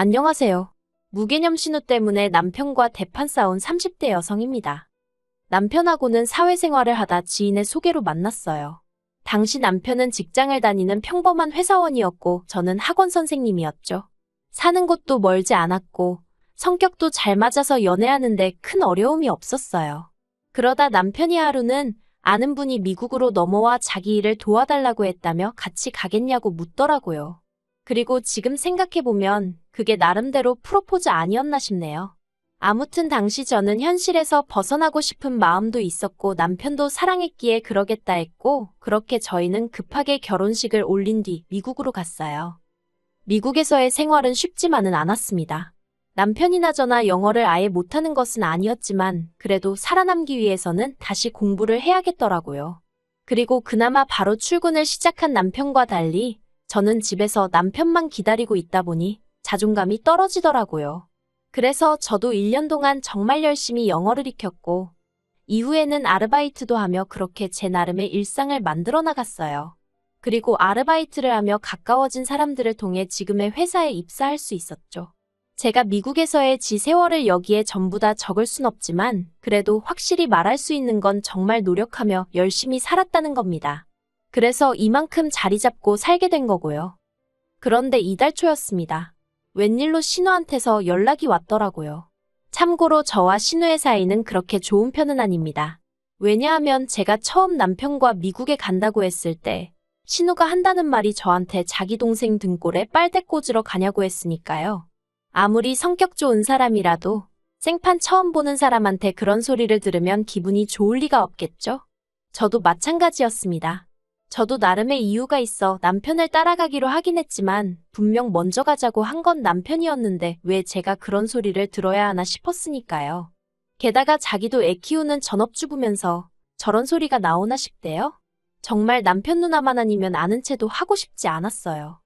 안녕하세요. 무개념 신우 때문에 남편과 대판 싸운 30대 여성입니다. 남편하고는 사회생활을 하다 지인의 소개로 만났어요. 당시 남편은 직장을 다니는 평범한 회사원이었고 저는 학원 선생님이었죠. 사는 곳도 멀지 않았고 성격도 잘 맞아서 연애하는데 큰 어려움이 없었어요. 그러다 남편이 하루는 아는 분이 미국으로 넘어와 자기 일을 도와달라고 했다며 같이 가겠냐고 묻더라고요. 그리고 지금 생각해보면 그게 나름대로 프로포즈 아니었나 싶네요. 아무튼 당시 저는 현실에서 벗어나고 싶은 마음도 있었고 남편도 사랑했기에 그러겠다 했고 그렇게 저희는 급하게 결혼식을 올린 뒤 미국으로 갔어요. 미국에서의 생활은 쉽지만은 않았습니다. 남편이나 저나 영어를 아예 못하는 것은 아니었지만 그래도 살아남기 위해서는 다시 공부를 해야겠더라고요. 그리고 그나마 바로 출근을 시작한 남편과 달리 저는 집에서 남편만 기다리고 있다 보니 자존감이 떨어지더라고요. 그래서 저도 1년 동안 정말 열심히 영어를 익혔고 이후에는 아르바이트도 하며 그렇게 제 나름의 일상을 만들어 나갔어요. 그리고 아르바이트를 하며 가까워진 사람들을 통해 지금의 회사에 입사할 수 있었죠. 제가 미국에서의 지 세월을 여기에 전부 다 적을 순 없지만 그래도 확실히 말할 수 있는 건 정말 노력하며 열심히 살았다는 겁니다. 그래서 이만큼 자리 잡고 살게 된 거고요. 그런데 이달 초였습니다. 웬일로 신우한테서 연락이 왔더라고요. 참고로 저와 신우의 사이는 그렇게 좋은 편은 아닙니다. 왜냐하면 제가 처음 남편과 미국에 간다고 했을 때 신우가 한다는 말이 저한테 자기 동생 등골에 빨대 꽂으러 가냐고 했으니까요. 아무리 성격 좋은 사람이라도 생판 처음 보는 사람한테 그런 소리를 들으면 기분이 좋을 리가 없겠죠? 저도 마찬가지였습니다. 저도 나름의 이유가 있어 남편을 따라가기로 하긴 했지만 분명 먼저 가자고 한 건 남편이었는데 왜 제가 그런 소리를 들어야 하나 싶었으니까요. 게다가 자기도 애 키우는 전업주부면서 저런 소리가 나오나 싶대요. 정말 남편 누나만 아니면 아는 체도 하고 싶지 않았어요.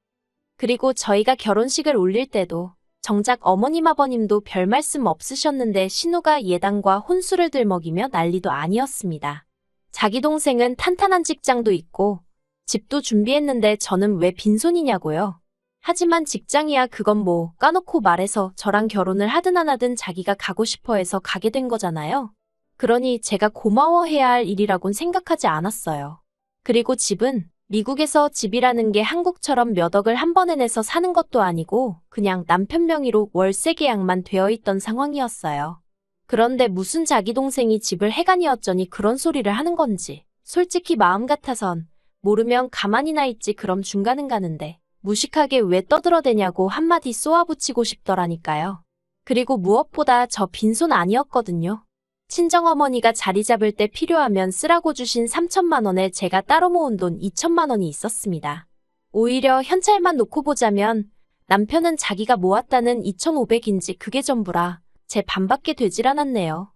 그리고 저희가 결혼식을 올릴 때도 정작 어머님 아버님도 별 말씀 없으셨는데 신우가 예당과 혼수를 들먹이며 난리도 아니었습니다. 자기 동생은 탄탄한 직장도 있고 집도 준비했는데 저는 왜 빈손이냐고요. 하지만 직장이야 그건 뭐 까놓고 말해서 저랑 결혼을 하든 안 하든 자기가 가고 싶어 해서 가게 된 거잖아요. 그러니 제가 고마워해야 할 일이라곤 생각하지 않았어요. 그리고 집은 미국에서 집이라는 게 한국처럼 몇 억을 한 번에 내서 사는 것도 아니고 그냥 남편 명의로 월세 계약만 되어 있던 상황이었어요. 그런데 무슨 자기 동생이 집을 해가니 어쩌니 그런 소리를 하는 건지 솔직히 마음 같아선 모르면 가만히나 있지 그럼 중간은 가는데 무식하게 왜 떠들어대냐고 한마디 쏘아붙이고 싶더라니까요. 그리고 무엇보다 저 빈손 아니었거든요. 친정어머니가 자리 잡을 때 필요하면 쓰라고 주신 3천만 원에 제가 따로 모은 돈 2천만 원이 있었습니다. 오히려 현찰만 놓고 보자면 남편은 자기가 모았다는 2,500인지 그게 전부라 제 반밖에 되질 않았네요.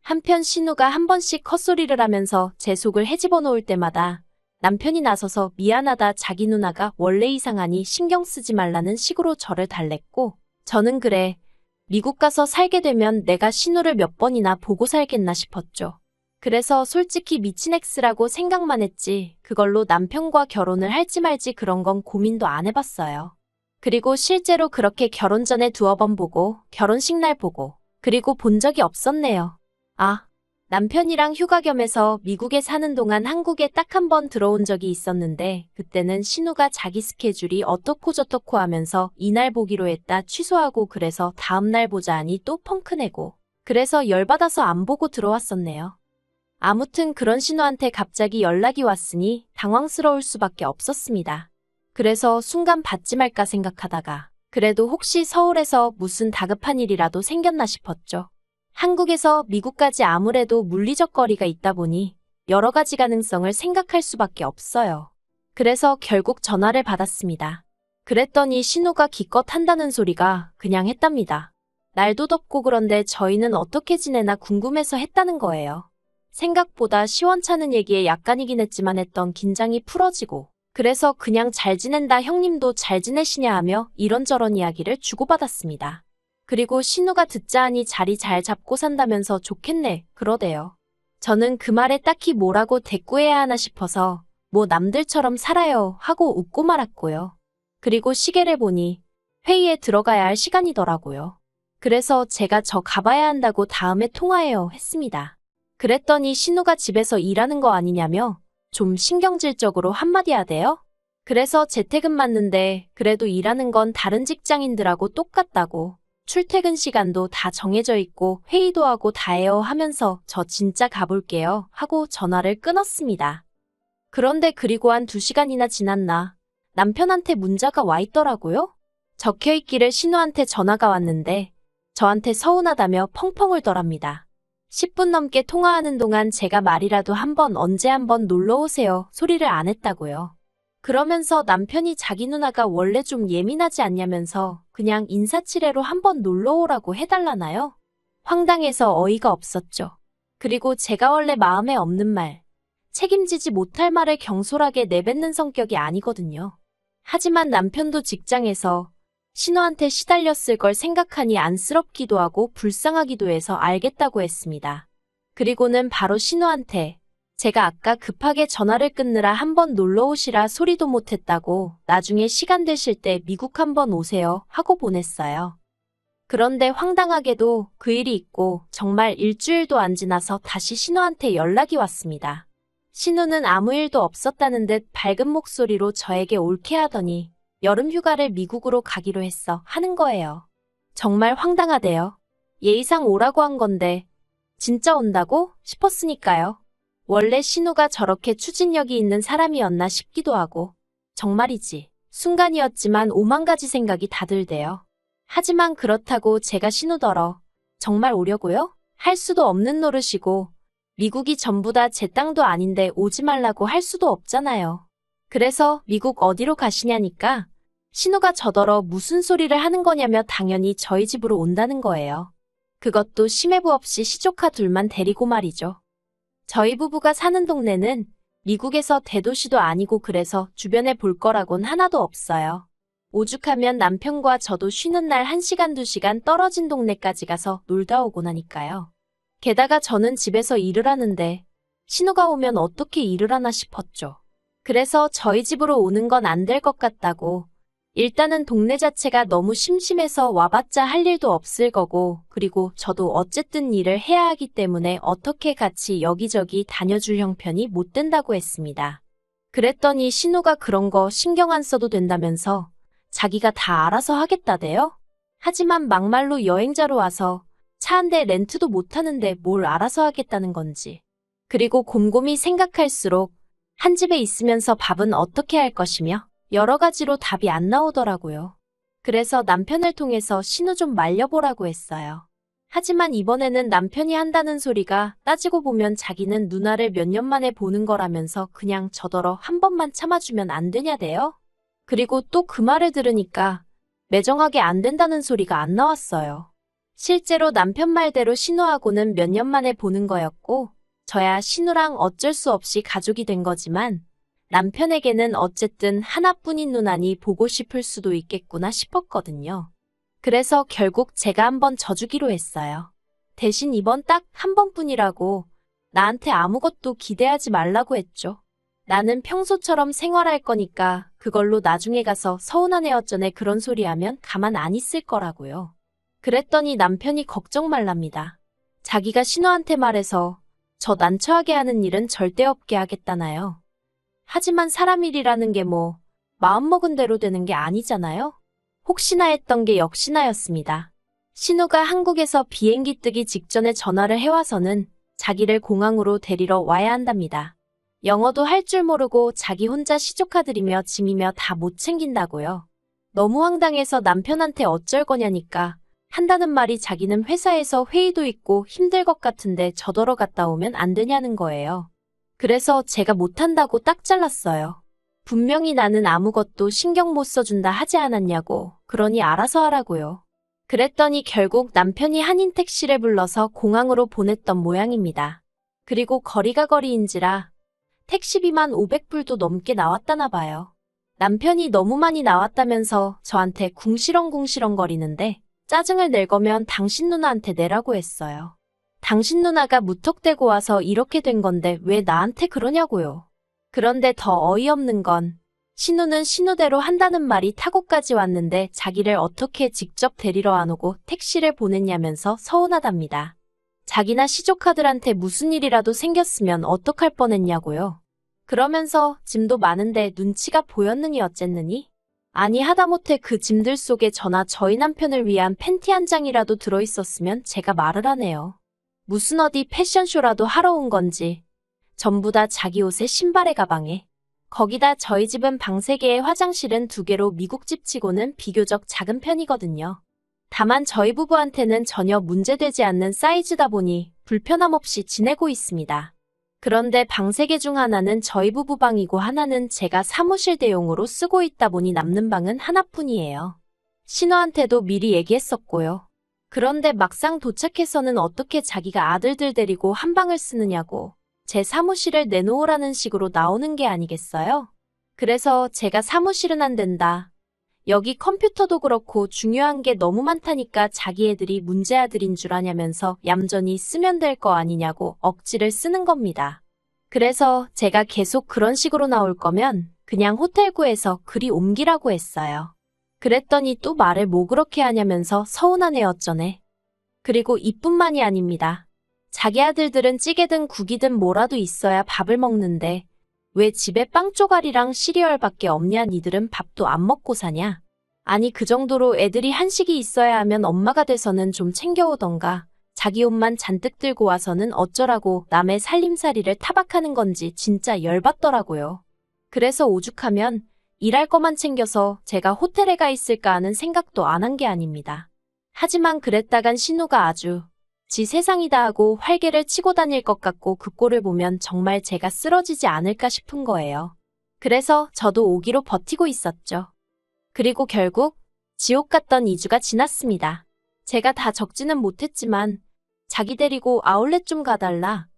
한편 신우가 한 번씩 헛소리를 하면서 제 속을 헤집어 놓을 때마다 남편이 나서서 미안하다 자기 누나가 원래 이상하니 신경 쓰지 말라는 식으로 저를 달랬고 저는 그래 미국 가서 살게 되면 내가 신우를 몇 번이나 보고 살겠나 싶었죠. 그래서 솔직히 미친 엑스라고 생각만 했지 그걸로 남편과 결혼을 할지 말지 그런 건 고민도 안 해봤어요. 그리고 실제로 그렇게 결혼 전에 두어 번 보고 결혼식 날 보고 그리고 본 적이 없었네요. 아, 남편이랑 휴가 겸해서 미국에 사는 동안 한국에 딱 한 번 들어온 적이 있었는데 그때는 신우가 자기 스케줄이 어떻고 저떻고 하면서 이날 보기로 했다 취소하고 그래서 다음날 보자 하니 또 펑크 내고 그래서 열받아서 안 보고 들어왔었네요. 아무튼 그런 신우한테 갑자기 연락이 왔으니 당황스러울 수밖에 없었습니다. 그래서 순간 받지 말까 생각하다가 그래도 혹시 서울에서 무슨 다급한 일이라도 생겼나 싶었죠. 한국에서 미국까지 아무래도 물리적 거리가 있다 보니 여러 가지 가능성을 생각할 수밖에 없어요. 그래서 결국 전화를 받았습니다. 그랬더니 신우가 기껏 한다는 소리가 그냥 했답니다. 날도 덥고 그런데 저희는 어떻게 지내나 궁금해서 했다는 거예요. 생각보다 시원찮은 얘기에 약간이긴 했지만 했던 긴장이 풀어지고 그래서 그냥 잘 지낸다 형님도 잘 지내시냐 하며 이런저런 이야기를 주고받았습니다. 그리고 신우가 듣자 하니 자리 잘 잡고 산다면서 좋겠네 그러대요. 저는 그 말에 딱히 뭐라고 대꾸해야 하나 싶어서 뭐 남들처럼 살아요 하고 웃고 말았고요. 그리고 시계를 보니 회의에 들어가야 할 시간이더라고요. 그래서 제가 저 가봐야 한다고 다음에 통화해요 했습니다. 그랬더니 신우가 집에서 일하는 거 아니냐며 좀 신경질적으로 한마디 하대요. 그래서 재택은 맞는데 그래도 일하는 건 다른 직장인들하고 똑같다고 출퇴근 시간도 다 정해져 있고 회의도 하고 다 해요 하면서 저 진짜 가볼게요 하고 전화를 끊었습니다. 그런데 그리고 한 2시간이나 지났나 남편한테 문자가 와 있더라고요. 적혀있기를 신우한테 전화가 왔는데 저한테 서운하다며 펑펑 울더랍니다. 10분 넘게 통화하는 동안 제가 말이라도 언제 한번 놀러 오세요 소리를 안 했다고요. 그러면서 남편이 자기 누나가 원래 좀 예민하지 않냐면서 그냥 인사치레로 한번 놀러 오라고 해달라나요? 황당해서 어이가 없었죠. 그리고 제가 원래 마음에 없는 말, 책임지지 못할 말을 경솔하게 내뱉는 성격이 아니거든요. 하지만 남편도 직장에서 신우한테 시달렸을 걸 생각하니 안쓰럽기도 하고 불쌍하기도 해서 알겠다고 했습니다. 그리고는 바로 신우한테 제가 아까 급하게 전화를 끊느라 한번 놀러 오시라 소리도 못했다고 나중에 시간 되실 때 미국 한번 오세요 하고 보냈어요. 그런데 황당하게도 그 일이 있고 정말 일주일도 안 지나서 다시 신우한테 연락이 왔습니다. 신우는 아무 일도 없었다는 듯 밝은 목소리로 저에게 옳게 하더니 여름 휴가를 미국으로 가기로 했어 하는 거예요. 정말 황당하대요. 예의상 오라고 한 건데 진짜 온다고 싶었으니까요. 원래 신우가 저렇게 추진력이 있는 사람이었나 싶기도 하고 정말이지 순간이었지만 오만 가지 생각이 다 들대요. 하지만 그렇다고 제가 신우더러 정말 오려고요? 할 수도 없는 노릇이고 미국이 전부 다 제 땅도 아닌데 오지 말라고 할 수도 없잖아요. 그래서 미국 어디로 가시냐니까 신우가 저더러 무슨 소리를 하는 거냐며 당연히 저희 집으로 온다는 거예요. 그것도 심해부 없이 시조카 둘만 데리고 말이죠. 저희 부부가 사는 동네는 미국에서 대도시도 아니고 그래서 주변에 볼 거라곤 하나도 없어요. 오죽하면 남편과 저도 쉬는 날 1시간 2시간 떨어진 동네까지 가서 놀다 오고 나니까요. 게다가 저는 집에서 일을 하는데 신우가 오면 어떻게 일을 하나 싶었죠. 그래서 저희 집으로 오는 건 안 될 것 같다고 일단은 동네 자체가 너무 심심해서 와봤자 할 일도 없을 거고 그리고 저도 어쨌든 일을 해야 하기 때문에 어떻게 같이 여기저기 다녀줄 형편이 못 된다고 했습니다. 그랬더니 신우가 그런 거 신경 안 써도 된다면서 자기가 다 알아서 하겠다대요? 하지만 막말로 여행자로 와서 차 한 대 렌트도 못 하는데 뭘 알아서 하겠다는 건지. 그리고 곰곰이 생각할수록 한 집에 있으면서 밥은 어떻게 할 것이며 여러 가지로 답이 안 나오더라고요. 그래서 남편을 통해서 신우 좀 말려보라고 했어요. 하지만 이번에는 남편이 한다는 소리가 따지고 보면 자기는 누나를 몇 년 만에 보는 거라면서 그냥 저더러 한 번만 참아주면 안 되냐대요? 그리고 또 그 말을 들으니까 매정하게 안 된다는 소리가 안 나왔어요. 실제로 남편 말대로 신우하고는 몇 년 만에 보는 거였고 저야 신우랑 어쩔 수 없이 가족이 된 거지만 남편에게는 어쨌든 하나뿐인 누나니 보고 싶을 수도 있겠구나 싶었거든요. 그래서 결국 제가 한번 져주기로 했어요. 대신 이번 딱 한 번뿐이라고 나한테 아무것도 기대하지 말라고 했죠. 나는 평소처럼 생활할 거니까 그걸로 나중에 가서 서운한 애 어쩌네 그런 소리 하면 가만 안 있을 거라고요. 그랬더니 남편이 걱정 말랍니다. 자기가 신우한테 말해서 저 난처하게 하는 일은 절대 없게 하겠다나요. 하지만 사람 일이라는 게 뭐 마음먹은 대로 되는 게 아니잖아요. 혹시나 했던 게 역시나였습니다. 신우가 한국에서 비행기 뜨기 직전에 전화를 해와서는 자기를 공항으로 데리러 와야 한답니다. 영어도 할 줄 모르고 자기 혼자 시조카들이며 짐이며 다 못 챙긴다고요. 너무 황당해서 남편한테 어쩔 거냐니까 한다는 말이 자기는 회사에서 회의도 있고 힘들 것 같은데 저더러 갔다 오면 안 되냐는 거예요. 그래서 제가 못한다고 딱 잘랐어요. 분명히 나는 아무것도 신경 못 써준다 하지 않았냐고. 그러니 알아서 하라고요. 그랬더니 결국 남편이 한인 택시를 불러서 공항으로 보냈던 모양입니다. 그리고 거리가 거리인지라 택시비만 500불도 넘게 나왔다나 봐요. 남편이 너무 많이 나왔다면서 저한테 궁시렁궁시렁 거리는데 짜증을 낼 거면 당신 누나한테 내라고 했어요. 당신 누나가 무턱대고 와서 이렇게 된 건데 왜 나한테 그러냐고요. 그런데 더 어이없는 건 신우는 신우대로 한다는 말이 타고까지 왔는데 자기를 어떻게 직접 데리러 안 오고 택시를 보냈냐면서 서운하답니다. 자기나 시조카들한테 무슨 일이라도 생겼으면 어떡할 뻔했냐고요. 그러면서 짐도 많은데 눈치가 보였느니 어쨌느니? 아니 하다못해 그 짐들 속에 저나 저희 남편을 위한 팬티 한 장이라도 들어있었으면 제가 말을 하네요. 무슨 어디 패션쇼라도 하러 온 건지 전부 다 자기 옷에 신발에 가방에. 거기다 저희 집은 방 3개에 화장실은 2개로 미국 집치고는 비교적 작은 편이거든요. 다만 저희 부부한테는 전혀 문제되지 않는 사이즈다 보니 불편함 없이 지내고 있습니다. 그런데 방 3개 중 하나는 저희 부부 방이고 하나는 제가 사무실 대용으로 쓰고 있다 보니 남는 방은 하나뿐이에요. 신우한테도 미리 얘기했었고요. 그런데 막상 도착해서는 어떻게 자기가 아들들 데리고 한 방을 쓰느냐고 제 사무실을 내놓으라는 식으로 나오는 게 아니겠어요? 그래서 제가 사무실은 안 된다. 여기 컴퓨터도 그렇고 중요한 게 너무 많다니까 자기 애들이 문제 아들인 줄 아냐면서 얌전히 쓰면 될 거 아니냐고 억지를 쓰는 겁니다. 그래서 제가 계속 그런 식으로 나올 거면 그냥 호텔 구해서 그리 옮기라고 했어요. 그랬더니 또 말을 뭐 그렇게 하냐면서 서운하네 어쩌네. 그리고 이뿐만이 아닙니다. 자기 아들들은 찌개든 국이든 뭐라도 있어야 밥을 먹는데 왜 집에 빵 조각이랑 시리얼밖에 없냐 니들은 밥도 안 먹고 사냐? 아니 그 정도로 애들이 한식이 있어야 하면 엄마가 돼서는 좀 챙겨오던가 자기 옷만 잔뜩 들고 와서는 어쩌라고 남의 살림살이를 타박하는 건지 진짜 열받더라고요. 그래서 오죽하면 일할 거만 챙겨서 제가 호텔에 가 있을까 하는 생각도 안 한 게 아닙니다. 하지만 그랬다간 신우가 아주 지 세상이다 하고 활개를 치고 다닐 것 같고 그 꼴을 보면 정말 제가 쓰러지지 않을까 싶은 거예요. 그래서 저도 오기로 버티고 있었죠. 그리고 결국 지옥 같던 2주가 지났습니다. 제가 다 적지는 못했지만 자기 데리고 아울렛 좀 가달라.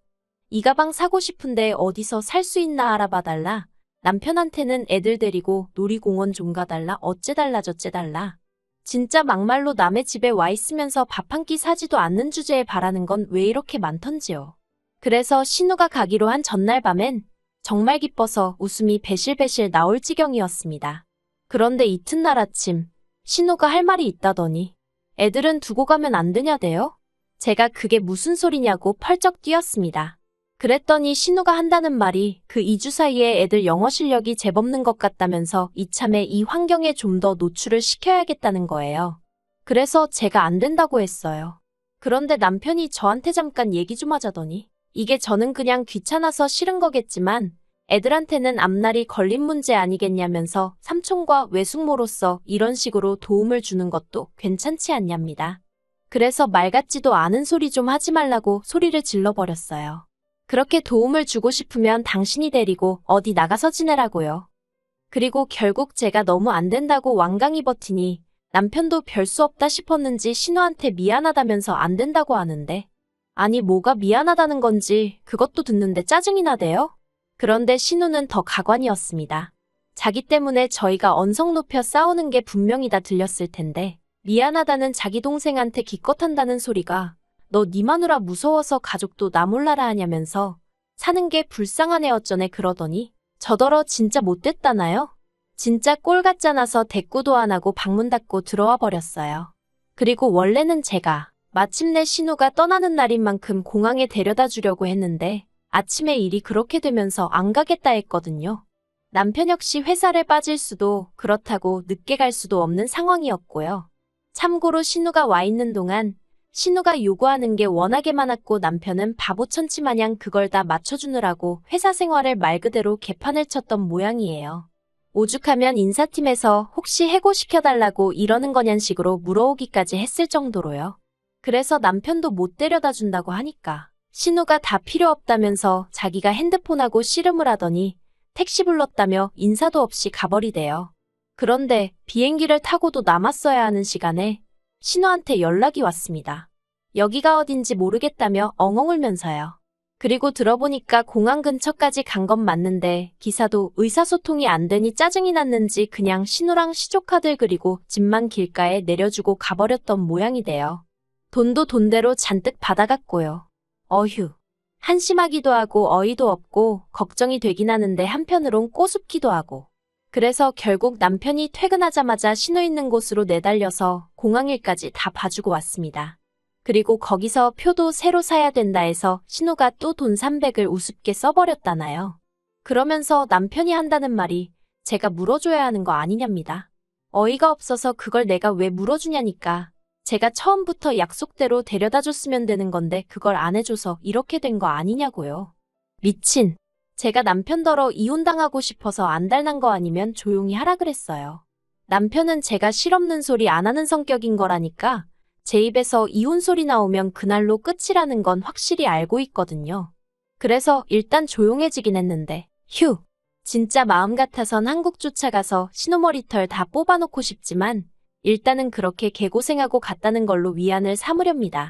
이 가방 사고 싶은데 어디서 살 수 있나 알아봐달라. 남편한테는 애들 데리고 놀이공원 좀 가달라. 어째달라 저째달라. 진짜 막말로 남의 집에 와 있으면서 밥 한 끼 사지도 않는 주제에 바라는 건 왜 이렇게 많던지요. 그래서 신우가 가기로 한 전날 밤엔 정말 기뻐서 웃음이 배실배실 나올 지경이었습니다. 그런데 이튿날 아침 신우가 할 말이 있다더니 애들은 두고 가면 안 되냐대요? 제가 그게 무슨 소리냐고 펄쩍 뛰었습니다. 그랬더니 신우가 한다는 말이 그 2주 사이에 애들 영어 실력이 제법는 것 같다면서 이참에 이 환경에 좀 더 노출을 시켜야겠다는 거예요. 그래서 제가 안 된다고 했어요. 그런데 남편이 저한테 잠깐 얘기 좀 하자더니 이게 저는 그냥 귀찮아서 싫은 거겠지만 애들한테는 앞날이 걸린 문제 아니겠냐면서 삼촌과 외숙모로서 이런 식으로 도움을 주는 것도 괜찮지 않냐입니다. 그래서 말 같지도 않은 소리 좀 하지 말라고 소리를 질러버렸어요. 그렇게 도움을 주고 싶으면 당신이 데리고 어디 나가서 지내라고요. 그리고 결국 제가 너무 안 된다고 완강히 버티니 남편도 별 수 없다 싶었는지 신우한테 미안하다면서 안 된다고 하는데 아니 뭐가 미안하다는 건지 그것도 듣는데 짜증이 나대요. 그런데 신우는 더 가관이었습니다. 자기 때문에 저희가 언성 높여 싸우는 게 분명히 다 들렸을 텐데 미안하다는 자기 동생한테 기껏 한다는 소리가 너 네 마누라 무서워서 가족도 나 몰라라 하냐면서 사는 게 불쌍하네 어쩌네 그러더니 저더러 진짜 못됐다나요? 진짜 꼴 같잖아서 대꾸도 안 하고 방문 닫고 들어와 버렸어요. 그리고 원래는 제가 마침내 신우가 떠나는 날인 만큼 공항에 데려다 주려고 했는데 아침에 일이 그렇게 되면서 안 가겠다 했거든요. 남편 역시 회사를 빠질 수도 그렇다고 늦게 갈 수도 없는 상황이었고요. 참고로 신우가 와 있는 동안 신우가 요구하는 게 워낙에 많았고 남편은 바보천치 마냥 그걸 다 맞춰주느라고 회사 생활을 말 그대로 개판을 쳤던 모양이에요. 오죽하면 인사팀에서 혹시 해고시켜달라고 이러는 거냔 식으로 물어오기까지 했을 정도로요. 그래서 남편도 못 데려다 준다고 하니까 신우가 다 필요 없다면서 자기가 핸드폰하고 씨름을 하더니 택시 불렀다며 인사도 없이 가버리대요. 그런데 비행기를 타고도 남았어야 하는 시간에 신우한테 연락이 왔습니다. 여기가 어딘지 모르겠다며 엉엉 울면서요. 그리고 들어보니까 공항 근처까지 간 건 맞는데 기사도 의사소통이 안 되니 짜증이 났는지 그냥 신우랑 시조카들 그리고 집만 길가에 내려주고 가버렸던 모양이래요. 돈도 돈대로 잔뜩 받아갔고요. 어휴. 한심하기도 하고 어이도 없고 걱정이 되긴 하는데 한편으론 꼬숩기도 하고. 그래서 결국 남편이 퇴근하자마자 신호 있는 곳으로 내달려서 공항일까지 다 봐주고 왔습니다. 그리고 거기서 표도 새로 사야 된다 해서 신호가 또 돈 300을 우습게 써버렸다나요. 그러면서 남편이 한다는 말이 제가 물어줘야 하는 거 아니냐입니다. 어이가 없어서 그걸 내가 왜 물어주냐니까. 제가 처음부터 약속대로 데려다 줬으면 되는 건데 그걸 안 해줘서 이렇게 된 거 아니냐고요. 미친. 제가 남편더러 이혼당하고 싶어서 안달난 거 아니면 조용히 하라 그랬어요. 남편은 제가 실없는 소리 안 하는 성격인 거라니까 제 입에서 이혼 소리 나오면 그날로 끝이라는 건 확실히 알고 있거든요. 그래서 일단 조용해지긴 했는데 휴. 진짜 마음 같아선 한국 쫓아가서 신호머리털 다 뽑아놓고 싶지만 일단은 그렇게 개고생하고 갔다는 걸로 위안을 삼으렵니다.